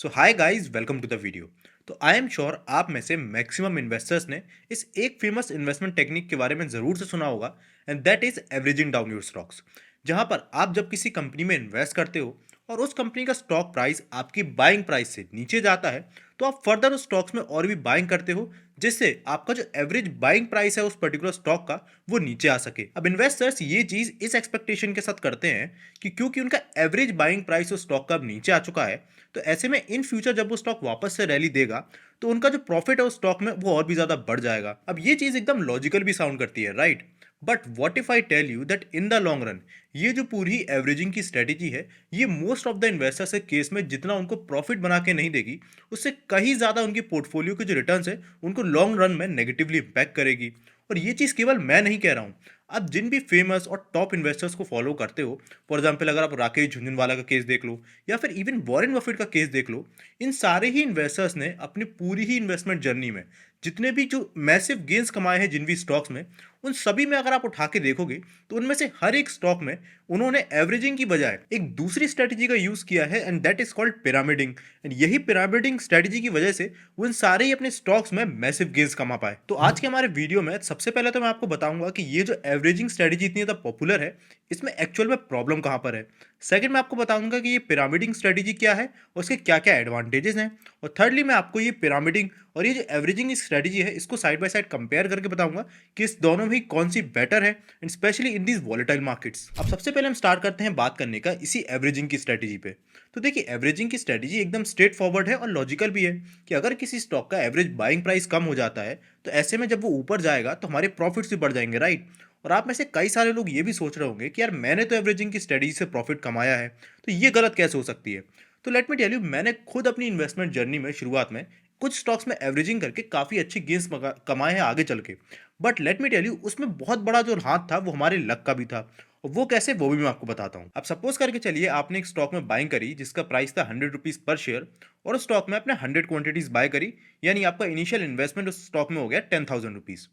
So hi guys, welcome to the video. तो I am sure आप में से मैक्सिमम इन्वेस्टर्स ने इस एक फेमस इन्वेस्टमेंट टेक्निक के बारे में ज़रूर से सुना होगा, and that is averaging down your stocks. जहां पर आप जब किसी कंपनी में इन्वेस्ट करते हो और उस कंपनी का स्टॉक प्राइस आपकी बाइंग प्राइस से नीचे जाता है, तो आप फर्दर उस स्टॉक्स में और भी बाइंग करते हो, जिससे आपका जो एवरेज बाइंग प्राइस है उस पर्टिकुलर स्टॉक का, वो नीचे आ सके। अब इन्वेस्टर्स ये चीज़ इस एक्सपेक्टेशन के साथ करते हैं कि क्योंकि उनका एवरेज बाइंग प्राइस उस स्टॉक का अब नीचे आ चुका है, तो ऐसे में इन फ्यूचर जब वो स्टॉक वापस से रैली देगा, तो उनका जो प्रॉफिट है उस स्टॉक में वो और भी ज्यादा बढ़ जाएगा। अब ये चीज एकदम लॉजिकल भी साउंड करती है, right? But what if I tell you that in the long run ये जो पूरी एवरेजिंग की स्ट्रेटेजी है, ये मोस्ट ऑफ द इन्वेस्टर्स के केस में जितना उनको प्रॉफिट बना के नहीं देगी, उससे कहीं ज्यादा उनकी पोर्टफोलियो के जो रिटर्न्स है उनको लॉन्ग रन में नेगेटिवली इम्पैक्ट करेगी। और ये चीज केवल मैं नहीं कह रहा हूँ, आप जिन भी फेमस और टॉप इन्वेस्टर्स को फॉलो करते हो, फॉर एग्जाम्पल अगर आप राकेश झुंझुनवाला का केस देख लो या फिर इवन वॉरेन बफेट का केस देख लो, इन सारे ही इन्वेस्टर्स ने अपनी पूरी ही इन्वेस्टमेंट जर्नी में जितने भी जो मैसिव गेन्स कमाए हैं जिन भी स्टॉक्स में, उन सभी में अगर आप उठा के देखोगे तो उनमें से हर एक स्टॉक में उन्होंने एवरेजिंग की बजाय एक दूसरी स्ट्रेटजी का यूज किया है, and that is called pyramiding. And यही पिरामिडिंग स्ट्रेटजी की वजह से वो इन सारे ही अपने स्टॉक्स में मैसिव गेन्स कमा पाए। तो आज के हमारे वीडियो में सबसे पहले तो मैं आपको बताऊंगा कि ये जो एवरेजिंग स्ट्रेटजी इतनी ज्यादा पॉपुलर है, इसमें एक्चुअल में प्रॉब्लम कहां पर है। सेकंड, मैं आपको बताऊंगा कि ये पिरामिडिंग स्ट्रेटजी क्या है और उसके क्या क्या एडवांटेजेस हैं। और थर्डली, मैं आपको ये पिरामिडिंग और ये जो एवरेजिंग स्ट्रेटजी है इसको साइड बाय साइड कंपेयर करके बताऊंगा कि इस दोनों में कौन सी बेटर है, and specially in these volatile markets. अब सबसे पहले हम स्टार्ट करते हैं बात करने का इसी एवरेजिंग की स्ट्रेटजी पे। तो देखिए, एवरेजिंग की स्ट्रेटजी एकदम स्ट्रेट फॉरवर्ड है और लॉजिकल भी है कि अगर किसी स्टॉक का एवरेज बाइंग प्राइस कम हो जाता है, तो ऐसे में जब वो ऊपर जाएगा तो हमारे प्रॉफिट्स भी बढ़ जाएंगे, राइट? और आप में से कई सारे लोग ये भी सोच रहे होंगे कि यार मैंने तो एवरेजिंग की स्ट्रेटजी से प्रॉफिट कमाया है, तो ये गलत कैसे हो सकती है? तो लेट मी टेल यू, मैंने खुद अपनी इन्वेस्टमेंट जर्नी में शुरुआत में कुछ स्टॉक्स में एवरेजिंग करके काफ़ी अच्छी गेंस कमाए हैं आगे चल के। But let me tell you, उसमें बहुत बड़ा जो हाथ था वो हमारे लक का भी था। और वो कैसे, वो भी मैं आपको बताता हूँ। अब सपोज करके चलिए आपने एक स्टॉक में बाइंग करी जिसका प्राइस था 100 रुपीज़ पर शेयर, और उस स्टॉक में आपने 100 क्वांटिटीज बाय करी, यानी आपका इनिशियल इन्वेस्टमेंट उस स्टॉक में हो गया 10,000 रुपीज़।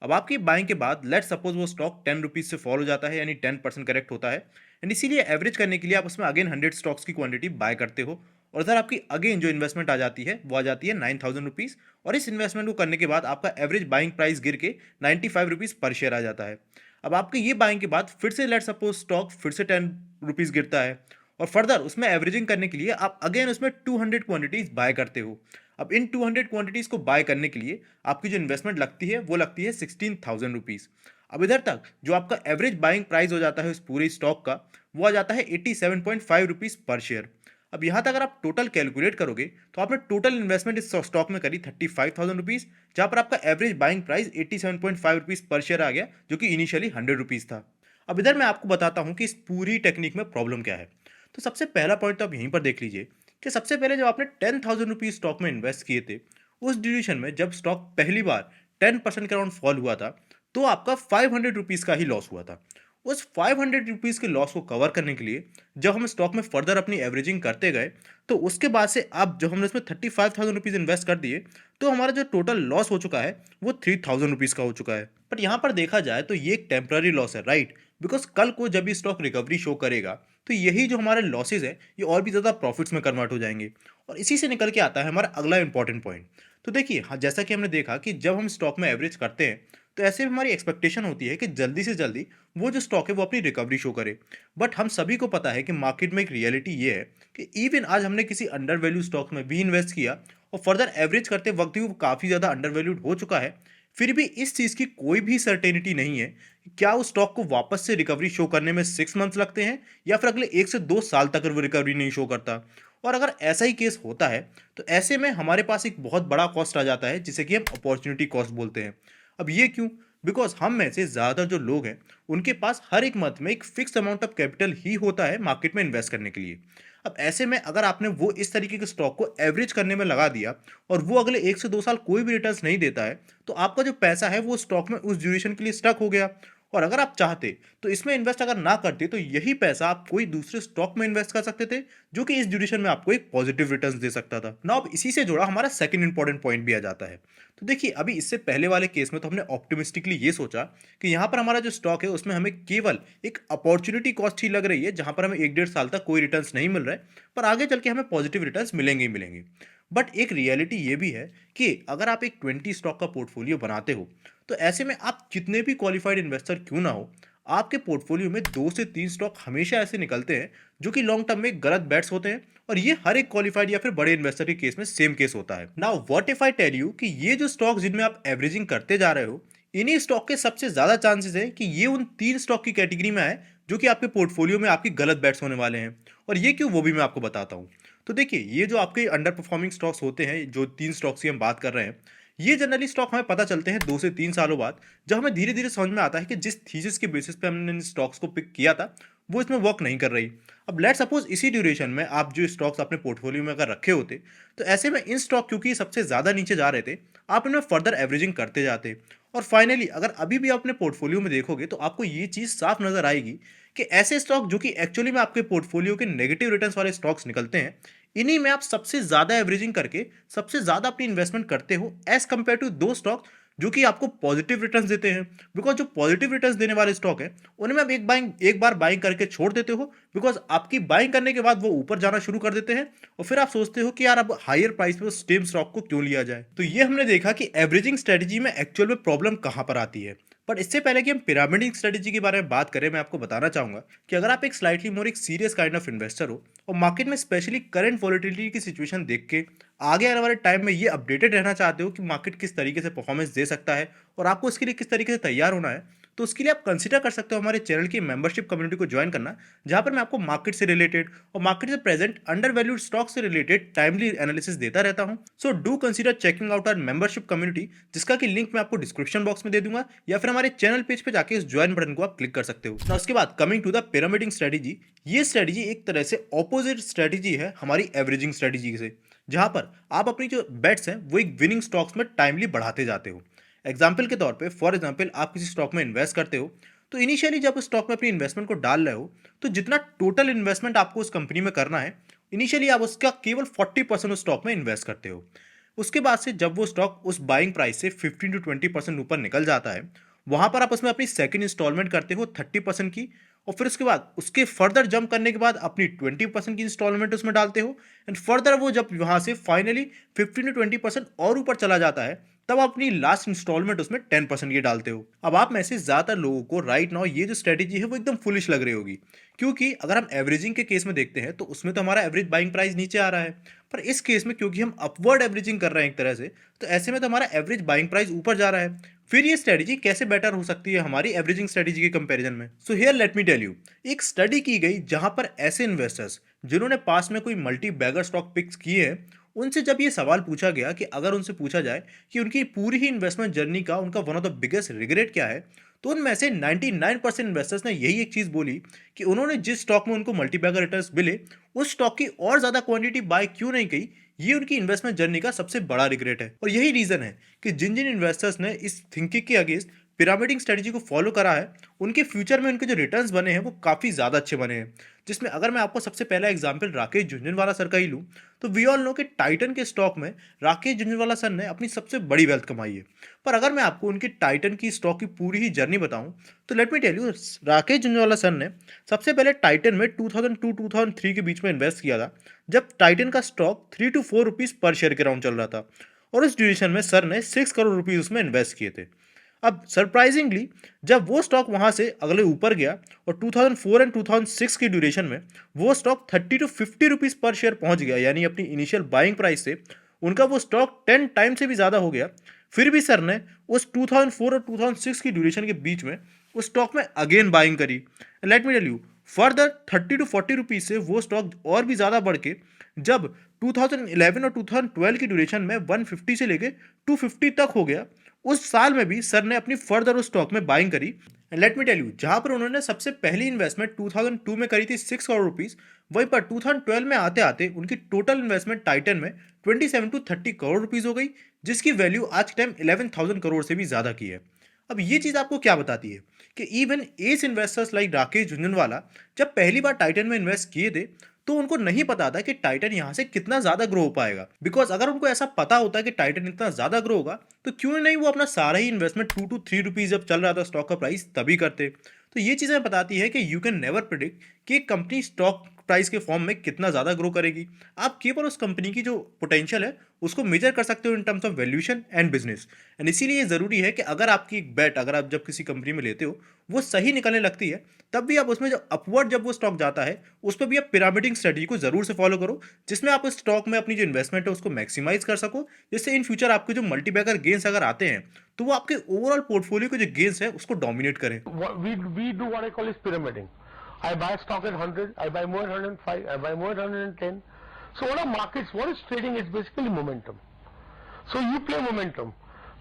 अब आपकी बाइंग के बाद लेट सपोज वो स्टॉक 10 रुपीज़ से फॉल हो जाता है, यानी 10% करेक्ट होता है, एंड इसीलिए एवरेज करने के लिए आप उसमें अगेन 100 स्टॉक्स की क्वांटिटी बाय करते हो। और इधर आपकी अगेन जो इन्वेस्टमेंट आ जाती है वो आ जाती है 9,000 रुपीज़। और इस इन्वेस्टमेंट को करने के बाद आपका एवरेज बाइंग प्राइस गिर के 95 रुपीज़ पर शेयर आ जाता है। अब आपके ये बाइंग के बाद फिर से लेट सपोज स्टॉक फिर से 10 रुपीज़ गिरता है, और फर्दर उसमें एवरेजिंग करने के लिए आप अगेन उसमें 200 क्वांटिटीज बाय करते हो। अब इन 200 क्वांटिटीज को बाय करने के लिए आपकी जो इन्वेस्टमेंट लगती है वो लगती है 16,000 रुपीज़। अब इधर तक जो आपका एवरेज बाइंग प्राइस हो जाता है उस पूरे स्टॉक का, वो आ जाता है 87.5 रुपीज़ पर शेयर। अब यहाँ तक अगर आप टोटल कैलकुलेट करोगे तो आपने टोटल इन्वेस्टमेंट इस स्टॉक में करी 35,000 रुपीज़, जहाँ पर आपका एवरेज बाइंग प्राइस 87.5 रुपीज़ पर शेयर आ गया, जो कि इनिशियली 100 रुपीज़ था। अब इधर मैं आपको बताता हूँ कि इस पूरी टेक्निक में प्रॉब्लम क्या है। तो सबसे पहला पॉइंट तो आप यहीं पर देख लीजिए कि सबसे पहले जब आपने 10,000 रुपीज़ स्टॉक में इन्वेस्ट किए थे, उस ड्यूरेशन में जब स्टॉक पहली बार 10% के अराउंड फॉल हुआ था, तो आपका 500 रुपीज़ का ही लॉस हुआ था। उस 500 रुपीज़ के लॉस को कवर करने के लिए जब हम स्टॉक में फर्दर अपनी एवरेजिंग करते गए, तो उसके बाद से अब जब हमने इसमें 35,000 रुपीज़ इन्वेस्ट कर दिए, तो हमारा जो टोटल लॉस हो चुका है वो 3,000 रुपीज़ का हो चुका है। बट यहाँ पर देखा जाए तो ये एक टेम्पररी लॉस है, राइट? बिकॉज कल को जब ये स्टॉक रिकवरी शो करेगा, तो यही जो हमारे लॉसेज है ये और भी ज़्यादा प्रॉफिट्स में कन्वर्ट हो जाएंगे। और इसी से निकल के आता है हमारा अगला इंपॉर्टेंट पॉइंट। तो देखिए, हाँ, जैसा कि हमने देखा कि जब हम स्टॉक में एवरेज करते हैं, तो ऐसे में हमारी एक्सपेक्टेशन होती है कि जल्दी से जल्दी वो जो स्टॉक है वो अपनी रिकवरी शो करे। बट हम सभी को पता है कि मार्केट में एक रियलिटी ये है कि इवन आज हमने किसी अंडर वैल्यू स्टॉक में भी इन्वेस्ट किया और फर्दर एवरेज करते वक्त भी वो काफ़ी ज़्यादा अंडर वैल्यूड हो चुका है, फिर भी इस चीज़ की कोई भी सर्टेनिटी नहीं है कि क्या उस स्टॉक को वापस से रिकवरी शो करने में 6 मंथ्स लगते हैं या फिर अगले 1 से 2 साल तक वो रिकवरी नहीं शो करता। और अगर ऐसा ही केस होता है, तो ऐसे में हमारे पास एक बहुत बड़ा कॉस्ट आ जाता है जिसे कि हम अपॉर्चुनिटी कॉस्ट बोलते हैं। अब ये क्यों? बिकॉज हम में से ज़्यादातर जो लोग हैं उनके पास हर एक मंथ में एक फिक्स अमाउंट ऑफ कैपिटल ही होता है मार्केट में इन्वेस्ट करने के लिए। अब ऐसे में अगर आपने वो इस तरीके के स्टॉक को एवरेज करने में लगा दिया और वो अगले 1 से 2 साल कोई भी रिटर्न्स नहीं देता है, तो आपका जो पैसा है वो स्टॉक में उस ड्यूरेशन के लिए स्टक हो गया। और अगर आप चाहते तो इसमें इन्वेस्ट अगर ना करते तो यही पैसा आप कोई दूसरे स्टॉक में इन्वेस्ट कर सकते थे, जो कि इस ड्यूरेशन में आपको एक पॉजिटिव रिटर्न्स दे सकता था ना। अब इसी से जुड़ा हमारा सेकंड इंपॉर्टेंट पॉइंट भी आ जाता है। तो देखिए, अभी इससे पहले वाले केस में तो हमने ऑप्टिमिस्टिकली ये सोचा कि यहाँ पर हमारा जो स्टॉक है उसमें हमें केवल एक अपॉर्चुनिटी कॉस्ट ही लग रही है, जहाँ पर हमें 1 डेढ़ साल तक कोई रिटर्न्स नहीं मिल रहा है, पर आगे चल के हमें पॉजिटिव रिटर्न्स मिलेंगे ही मिलेंगे। बट एक रियलिटी ये भी है कि अगर आप एक 20 स्टॉक का पोर्टफोलियो बनाते हो, तो ऐसे में आप कितने भी क्वालिफाइड इन्वेस्टर क्यों ना हो, आपके पोर्टफोलियो में 2 से 3 स्टॉक हमेशा ऐसे निकलते हैं जो कि लॉन्ग टर्म में गलत बेट्स होते हैं। और ये हर एक क्वालिफाइड या फिर बड़े इन्वेस्टर के केस में सेम केस होता है। Now what if I tell you कि ये जो स्टॉक जिनमें आप एवरेजिंग करते जा रहे हो, इन्हीं स्टॉक के सबसे ज्यादा चांसेस है कि ये उन 3 स्टॉक की कैटेगरी में आए जो कि आपके पोर्टफोलियो में आपकी गलत बेट्स होने वाले हैं। और ये क्यों, वो भी मैं आपको बताता हूँ। तो देखिए, ये जो आपके अंडर परफॉर्मिंग स्टॉक्स होते हैं, जो 3 स्टॉक्स की हम बात कर रहे हैं, ये जनरली स्टॉक हमें पता चलते हैं 2 से 3 सालों बाद, जब हमें धीरे धीरे समझ में आता है कि जिस थीसिस के बेसिस पे हमने इन स्टॉक्स को पिक किया था वो इसमें वर्क नहीं कर रही। अब लेट सपोज इसी ड्यूरेशन में आप जो स्टॉक्स अपने पोर्टफोलियो में अगर रखे होते, तो ऐसे में इन स्टॉक क्योंकि सबसे ज़्यादा नीचे जा रहे थे, आप इनमें फर्दर एवरेजिंग करते जाते। और फाइनली अगर अभी भी आप अपने पोर्टफोलियो में देखोगे तो आपको ये चीज़ साफ नजर आएगी कि ऐसे स्टॉक जो कि एक्चुअली में आपके पोर्टफोलियो के नेगेटिव रिटर्न्स वाले स्टॉक्स निकलते हैं, इन्हीं में आप सबसे ज्यादा एवरेजिंग करके सबसे ज्यादा अपनी इन्वेस्टमेंट करते हो एज कंपेयर टू दो स्टॉक जो कि आपको पॉजिटिव रिटर्न्स देते हैं। बिकॉज जो पॉजिटिव रिटर्न्स देने वाले स्टॉक है उनमें आप एक बार बाइंग करके छोड़ देते हो, बिकॉज आपकी बाइंग करने के बाद वो ऊपर जाना शुरू कर देते हैं और फिर आप सोचते हो कि यार अब हायर प्राइस पे सेम स्टॉक को क्यों लिया जाए। तो ये हमने देखा कि एवरेजिंग स्ट्रेटेजी में एक्चुअल में प्रॉब्लम कहां पर आती है। पर इससे पहले कि हम पिरामिडिंग स्ट्रेटेजी के बारे में बात करें, मैं आपको बताना चाहूंगा कि अगर आप एक स्लाइटली मोर एक सीरियस काइंड ऑफ इन्वेस्टर हो और मार्केट में स्पेशली करंट वॉलेटिलिटी की सिचुएशन देख के आगे आने वाले टाइम में ये अपडेटेड रहना चाहते हो कि मार्केट किस तरीके से परफॉर्मेंस दे सकता है और आपको इसके लिए किस तरीके से तैयार होना है, तो उसके लिए आप कंसिडर कर सकते हो हमारे चैनल की मेंबरशिप कम्युनिटी को ज्वाइन करना, जहां पर मैं आपको मार्केट से रिलेटेड और मार्केट से प्रेजेंट अंडर वैल्यूड स्टॉक से रिलेटेड टाइमली एनालिसिस देता रहता हूं। So do consider checking out our membership community, जिसका कि लिंक मैं आपको डिस्क्रिप्शन बॉक्स में दे दूंगा, या फिर हमारे चैनल पेज पे जाके इस ज्वाइन बटन को आप क्लिक कर सकते हो ना। उसके बाद coming to the pyramiding strategy, ये स्ट्रेटेजी एक तरह से ऑपोजिट स्ट्रेटेजी है हमारी एवरेजिंग स्ट्रेटेजी से, जहां पर आप अपनी जो बेट्स हैं वो एक विनिंग स्टॉक्स में टाइमली बढ़ाते जाते हो। एग्जाम्पल के तौर पे फॉर एग्जाम्पल आप किसी स्टॉक में इन्वेस्ट करते हो, तो इनिशियली जब उस स्टॉक में अपनी इन्वेस्टमेंट को डाल रहे हो, तो जितना टोटल इन्वेस्टमेंट आपको उस कंपनी में करना है, इनिशियली आप उसका केवल 40% उस स्टॉक में इन्वेस्ट करते हो। उसके बाद से जब वो स्टॉक उस बाइंग प्राइस से 15 to 20% ऊपर निकल जाता है, वहां पर आप उसमें अपनी सेकंड इंस्टॉलमेंट करते हो 30% की, और फिर उसके बाद उसके फर्दर जंप करने के बाद अपनी 20% की इंस्टॉलमेंट उसमें डालते हो। एंड फर्दर वो जब वहां से फाइनली 15 to 20% और ऊपर चला जाता है, तब आप अपनी लास्ट इंस्टॉलमेंट उसमें 10% की डालते हो। अब आप में से ज्यादातर लोगों को राइट नाउ ये जो स्ट्रेटेजी है वो एकदम फुलिश लग रही होगी, क्योंकि अगर हम एवरेजिंग के केस में देखते हैं तो उसमें तो हमारा एवरेज बाइंग प्राइस नीचे आ रहा है, पर इस केस में क्योंकि हम अपवर्ड एवरेजिंग कर रहे हैं एक तरह से, तो ऐसे में तो हमारा एवरेज बाइंग प्राइस ऊपर जा रहा है। फिर ये स्ट्रेटेजी कैसे बेटर हो सकती है हमारी एवरेजिंग स्ट्रेटेजी के कंपैरिजन में? So here let me tell you, एक स्टडी की गई जहां पर ऐसे इन्वेस्टर्स जिन्होंने पास में कोई मल्टी बैगर स्टॉक पिक्स किए हैं, उनसे जब ये सवाल पूछा गया कि अगर उनसे पूछा जाए कि उनकी पूरी ही इन्वेस्टमेंट जर्नी का उनका one of the biggest regret क्या है, तो उनमें से 99% इन्वेस्टर्स ने यही एक चीज बोली कि उन्होंने जिस स्टॉक में उनको मल्टीबैगर रिटर्न्स मिले, उस स्टॉक की और ज्यादा क्वांटिटी बाय क्यों नहीं की। ये उनकी इन्वेस्टमेंट जर्नी का सबसे बड़ा रिग्रेट है। और यही रीजन है कि जिन जिन इन्वेस्टर्स ने इस थिंकिंग के अगेंस्ट पिरामिडिंग स्ट्रेटजी को फॉलो करा है, उनके फ्यूचर में उनके जो रिटर्न्स बने हैं वो काफी ज्यादा अच्छे बने हैं। जिसमें अगर मैं आपको सबसे पहला एग्जांपल राकेश झुनझुनवाला सर का ही लूं, तो वी ऑल नो कि टाइटन के स्टॉक में राकेश झुनझुनवाला सर ने अपनी सबसे बड़ी वेल्थ कमाई है। पर अगर मैं आपको उनकी टाइटन की स्टॉक की पूरी ही जर्नी बताऊं, तो let me tell you, Rakesh Jhunjhunwala sir ने सबसे पहले टाइटन में 2002-2003 के बीच में इन्वेस्ट किया था, जब टाइटन का stock 3 to 4 rupees per share के राउंड चल रहा था। और इस ड्यूरेशन में सर ने 6 करोड़ रुपीज उसमें इन्वेस्ट किए थे। अब सरप्राइजिंगली जब वो स्टॉक वहां से अगले ऊपर गया और 2004 एंड 2006 की ड्यूरेशन में वो stock 30 to 50 rupees per share पहुंच गया, यानी अपनी इनिशियल बाइंग प्राइस से उनका वो स्टॉक 10 टाइम से भी ज्यादा हो गया। फिर भी सर ने उस 2004 और 2006 की ड्यूरेशन के बीच में उस स्टॉक में अगेन बाइंग करी। Let me tell you, further 30 to 40 rupees से वो स्टॉक और भी ज्यादा बढ़ के जब 2011 और 2012 की ड्यूरेशन में 150 से लेके 250 तक हो गया, उस साल में भी सर ने अपनी फर्दर उस स्टॉक में बाइंग करी। And let me tell you, जहां पर उन्होंने सबसे पहली इन्वेस्टमेंट 2002 में करी थी 6 करोड़ रुपीज, वहीं पर 2012 में आते आते उनकी टोटल इन्वेस्टमेंट टाइटन में 27 to 30 करोड़ रुपीज हो गई, जिसकी वैल्यू आज के टाइम 11,000 करोड़ से भी ज्यादा की है। अब ये चीज़ आपको क्या बताती है कि even S investors like Rakesh Jhunjhunwala जब पहली बार टाइटन में इन्वेस्ट किए थे, तो उनको नहीं पता था कि टाइटन यहाँ से कितना ज़्यादा ग्रो हो पाएगा। बिकॉज अगर उनको ऐसा पता होता कि टाइटन इतना ज़्यादा ग्रो होगा, तो क्यों नहीं वो अपना सारा ही इन्वेस्टमेंट 2 to 3 रुपीज़ जब चल रहा था स्टॉक का प्राइस तभी करते। तो ये चीज़ें बताती है कि यू कैन नेवर प्रिडिक्ट कि एक कंपनी स्टॉक प्राइस के फॉर्म में कितना ज़्यादा ग्रो करेगी। आप केवल उस कंपनी की जो पोटेंशियल है उसको मेजर कर सकते हो in terms of valuation and business. And इसीलिए ये ज़रूरी है कि अगर आपकी एक बेट अगर आप जब किसी कंपनी में लेते हो वो सही निकलने लगती है, तब भी आप उसमें जब अपवर्ड जब वो स्टॉक जाता है उस पर भी आप पिरामिडिंग स्ट्रेटजी को ज़रूर से फॉलो करो, जिसमें आप उस स्टॉक में अपनी जो इन्वेस्टमेंट है उसको मैक्सिमाइज कर सको, जिससे इन फ्यूचर आपके जो मल्टीबैगर गेंस अगर आते हैं तो वो आपके ओवरऑल पोर्टफोलियो के जो गेंस है उसको डोमिनेट करें। We do what I call is pyramiding. I buy stock at 100, I buy more at 105, I buy more at 110. So what are markets? What is trading? It's basically momentum. So you play momentum.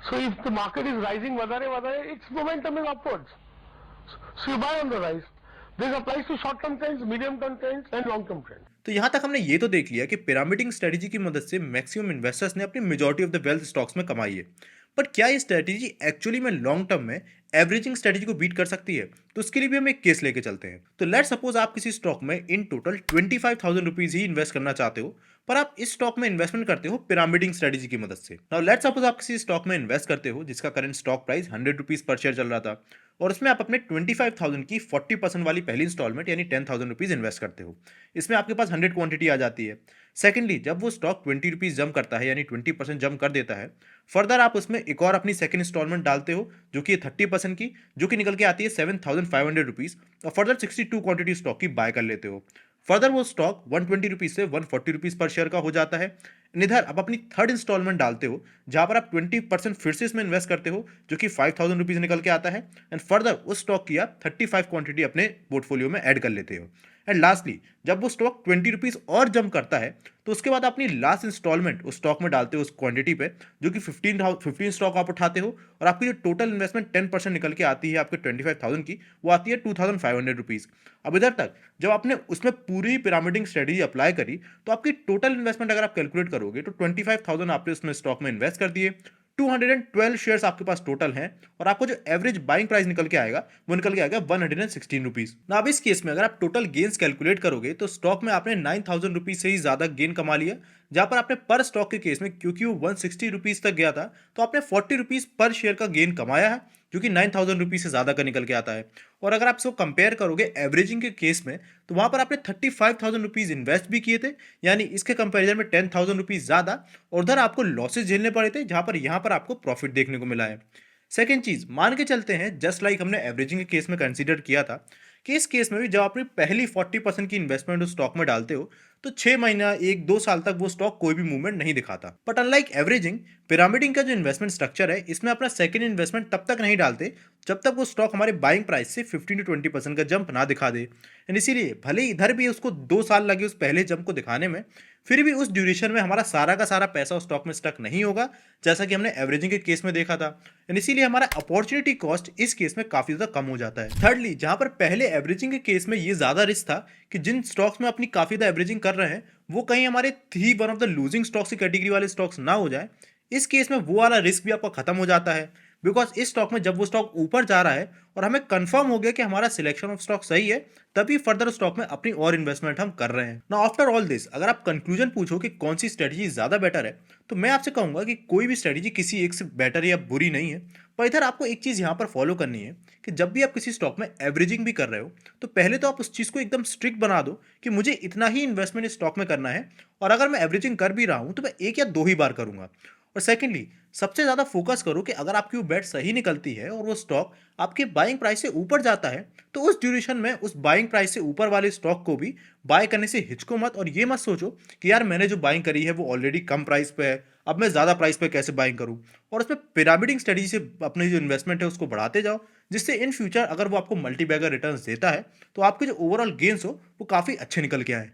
So if the market is rising, its momentum is upwards. So you buy on the rise. This applies to short-term trends, medium-term trends, and long-term trends. तो यहाँ तक हमने ये तो देख लिया कि pyramiding strategy की मदद से मैक्सिमम इन्वेस्टर्स ने अपनी majority of the wealth stocks में कमाई है। बट क्या ये स्ट्रेटजी एक्चुअली में लॉन्ग टर्म में एवरेजिंग स्ट्रेटजी को बीट कर सकती है? तो उसके लिए भी हम एक केस लेके चलते हैं। तो लेट सपोज आप किसी स्टॉक में in total 25,000 rupees he invest करना चाहते हो, पर आप इस स्टॉक में इन्वेस्टमेंट करते हो पिरामिडिंग स्ट्रेटजी की मदद से। नाउ लेट सपोज आप किसी स्टॉक में इन्वेस्ट करते हो जिसका current stock price 100 rupees per share चल रहा था, और उसमें आप अपने 25,000 की 40% वाली पहली इंस्टॉलमेंट यानी 10,000 रुपीज इन्वेस्ट करते हो। इसमें आपके पास 100 क्वांटिटी आ जाती है। सेकेंडली, जब वो स्टॉक 20 रुपीज जम करता है यानी 20% जम कर देता है, फर्दर आप उसमें एक और अपनी सेकंड इंस्टॉलमेंट डालते हो जो कि 30% की, जो कि निकल के आती है 7,500 रुपीज, और फर्दर 62 क्वांटिटी स्टॉक की बाय कर लेते हो। फर्दर वो स्टॉक 120 रुपीज से 140 रुपीज पर शेयर का हो जाता है। इधर आप अपनी थर्ड इंस्टॉलमेंट डालते हो जहां पर आप 20% फिर से इसमें इन्वेस्ट करते हो जो कि 5,000 रुपीज निकल के आता है। एंड फर्दर उस स्टॉक की आप 35 क्वांटिटी अपने पोर्टफोलियो में ऐड कर लेते हो। एंड लास्टली, जब वो स्टॉक 20 रुपीज और जम करता है, तो उसके बाद अपनी लास्ट इंस्टॉलमेंट उस स्टॉक में डालते हो उस क्वांटिटी पे, जो कि 15 स्टॉक आप उठाते हो, और आपकी जो टोटल इन्वेस्टमेंट 10% निकल के आती है आपके 25,000 की, वो आती है 2,500 रुपीज। अब इधर तक जब आपने उसमें पूरी पिरामिडिंग स्ट्रेटजी अप्लाई करी, तो आपकी टोटल इन्वेस्टमेंट अगर आप कैलकुलेट करोगे तो 25,000 आपने उसमें स्टॉक में इन्वेस्ट कर दिए, 212 शेयर्स आपके पास टोटल हैं, और आपको जो एवरेज बाइंग प्राइस निकल के आएगा वो निकल के आएगा 116 रुपीज ना। अब इस केस में अगर आप टोटल गेन्स कैलकुलेट करोगे तो स्टॉक में आपने 9,000 रुपीज से ही ज्यादा गेन कमा लिया, जहां पर आपने पर स्टॉक के केस में क्योंकि वो 160 रुपीज तक गया था, तो आपने 40 रुपीज पर शेयर का गेन कमाया है, जो कि 9,000 रुपीज से ज्यादा का निकल के आता है। और अगर आप इसको कंपेयर करोगे एवरेजिंग के केस में, तो वहां पर आपने 35,000 रुपीज इन्वेस्ट भी किए थे, यानी इसके कंपेरिजन में 10,000 रुपीज ज्यादा, और उधर आपको लॉसेज झेलने पड़े थे जहां पर यहां पर आपको प्रॉफिट देखने को मिला है। सेकेंड चीज, मान के चलते हैं जस्ट लाइक हमने एवरेजिंग के केस में कंसीडर किया था कि इस केस में भी जब आपने पहली 40% की इन्वेस्टमेंट उस स्टॉक में डालते हो, तो 6 महीना 1-2 साल तक वो स्टॉक कोई भी मूवमेंट नहीं दिखाता। बट अनलाइक एवरेजिंग, पिरामिडिंग का जो इन्वेस्टमेंट स्ट्रक्चर है, इसमें अपना सेकंड इन्वेस्टमेंट तब तक नहीं डालते जब तक वो स्टॉक हमारे बाइंग प्राइस से 15 to 20% का जंप ना दिखा दे। एंड इसीलिए भले ही इधर भी उसको 2 साल लगे उस पहले जंप को दिखाने में, फिर भी उस ड्यूरेशन में हमारा सारा का सारा पैसा उस स्टॉक में स्टक नहीं होगा, जैसा कि हमने एवरेजिंग के केस में देखा था। एंड इसीलिए हमारा अपॉर्चुनिटी कॉस्ट इस केस में काफी ज्यादा कम हो जाता है। थर्डली, जहां पर पहले एवरेजिंग के केस में ये ज्यादा रिस्क था कि जिन स्टॉक्स में अपनी काफी ज्यादा एवरेजिंग कर रहे हैं वो कहीं हमारे three one of the losing stocks की कैटेगरी वाले स्टॉक्स ना हो जाए, इस केस में वो वाला रिस्क भी आपका खत्म हो जाता है। बिकॉज इस स्टॉक में जब वो स्टॉक ऊपर जा रहा है और हमें कंफर्म हो गया कि हमारा सिलेक्शन ऑफ स्टॉक सही है, तभी फर्दर स्टॉक में अपनी और इन्वेस्टमेंट हम कर रहे हैं ना। आफ्टर ऑल दिस, अगर आप कंक्लूजन पूछो कि कौन सी स्ट्रेटजी ज्यादा बेटर है, तो मैं आपसे कहूंगा कि कोई भी स्ट्रेटजी किसी एक से बेटर या बुरी नहीं है। पर इधर आपको एक चीज यहां पर फॉलो करनी है कि जब भी आप किसी स्टॉक में एवरेजिंग भी कर रहे हो, तो पहले तो आप उस चीज को एकदम स्ट्रिक्ट बना दो कि मुझे इतना ही इन्वेस्टमेंट इस स्टॉक में करना है, और अगर मैं एवरेजिंग कर भी रहा हूं तो मैं 1 या 2 ही बार करूंगा। और सेकेंडली, सबसे ज़्यादा फोकस करो कि अगर आपकी वो बेट सही निकलती है और वो स्टॉक आपके बाइंग प्राइस से ऊपर जाता है, तो उस ड्यूरेशन में उस बाइंग प्राइस से ऊपर वाले स्टॉक को भी बाय करने से हिचको मत, और ये मत सोचो कि यार मैंने जो बाइंग करी है वो ऑलरेडी कम प्राइस पे है, अब मैं ज़्यादा प्राइस पे कैसे बाइंग करूँ। और उसमें पिरामिडिंग स्ट्रेटजी से अपनी जो इन्वेस्टमेंट है उसको बढ़ाते जाओ, जिससे इन फ्यूचर अगर वो आपको मल्टी बैगर रिटर्न देता है तो आपके जो ओवरऑल गेन्स हो वो काफ़ी अच्छे निकल के आए।